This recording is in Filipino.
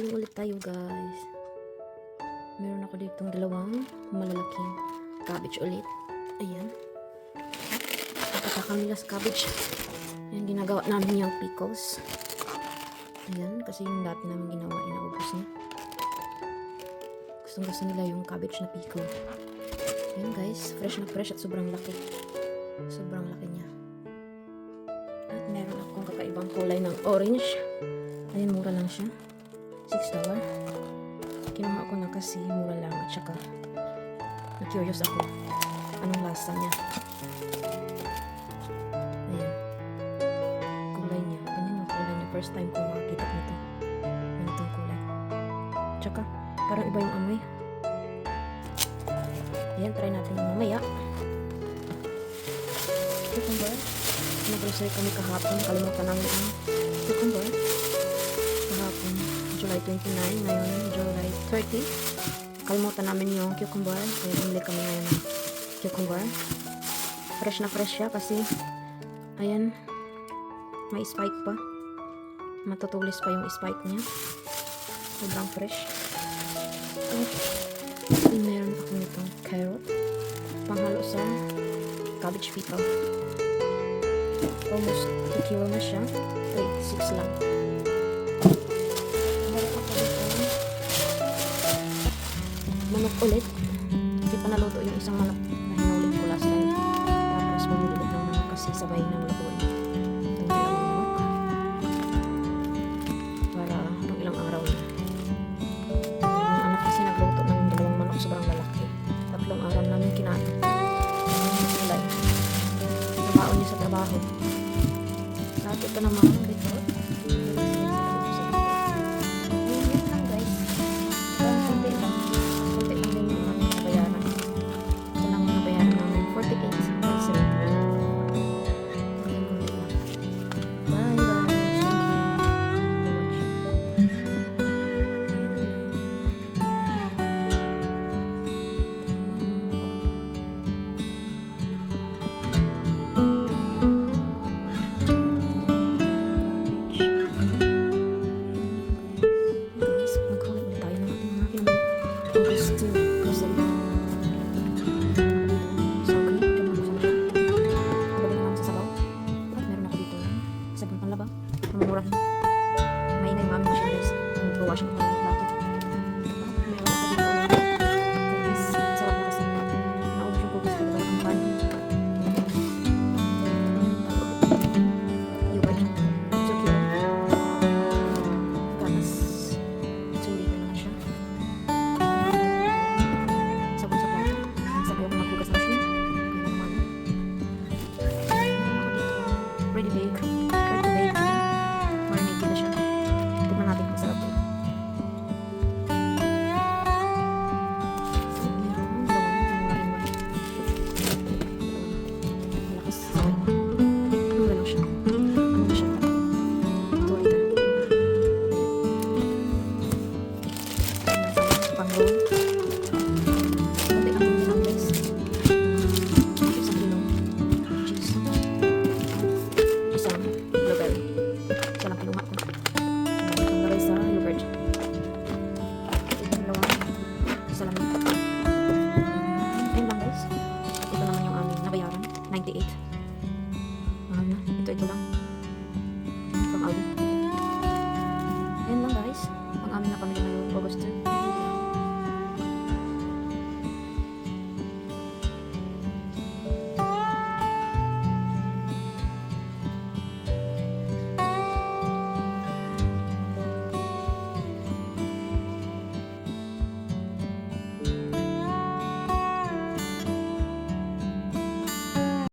Maghahain ulit tayo, guys. Meron ako ditong dalawang malalaking cabbage ulit. Ayan. Napata kami las cabbage. Ayan, ginagawa namin yung pickles. Ayan, kasi yung dati namin ginawa, inaubos na. Gustong gusto nila yung cabbage na pickle. Ayan, guys. Fresh na fresh at sobrang laki. Sobrang laki niya. At meron akong kakaibang kulay ng orange. Ayan, mura lang siya. $6. Kinuha ko na kasi mura lang at saka na-curious ako anong lasa niya. Ayan. Kulay niya. Ganyan yung kulay niya. First time ko makakita nito. Ganitong kulay. Tsaka, parang iba yung amoy. Ayan, try natin yung mamaya. Cucumber. Nag-grocery kami kahapon. Kalimutan namin ang cucumber. Kahapon, July 29. Ngayon, July 30. Kalimutan namin yung cucumber. Kaya bumili kami ngayon ng cucumber. Fresh na fresh siya kasi ayan, may spike pa. Matutulis pa yung spike niya. Sobrang fresh. At meron ako nitong carrot. Panghalo sa cabbage pickle. Almost 2 kilo na siya. Wait, 6 lang. Meron ako dito manok ulit. Hindi pa naluto yung isang manok na hinulin ko last time. Tapos bumili ulit ng manok kasi sabay ng lutuin. Itong dalawang manok. Para pang ilang araw na. Yung anak kasi nagluto ng dalawang manok, sobrang lalaki. 3 araw namin kinain. Kulay. Nabaon niya sa trabaho. Lahat ito naman dito. Yun lang, guys. Konti lang. Konti lang din yung aming nabayaran. Ito lang yung nabayaran namin. 48. Bye, guys. Murah. Maingay yung aming machine, guys. Mag-wash ng mga plato. Meron ako dito ng cookies. Sarap na kasi. Naubos yung cookies ko diba ng pan. Yogurt. So cute. Gatas. Sulit na naman siya. Sabon sa plato. Sabon na maghugas na siya. Kaya naman. Meron ako dito. Ready bake. Ayun lang, guys. At ito naman yung aming nabayaran. 98.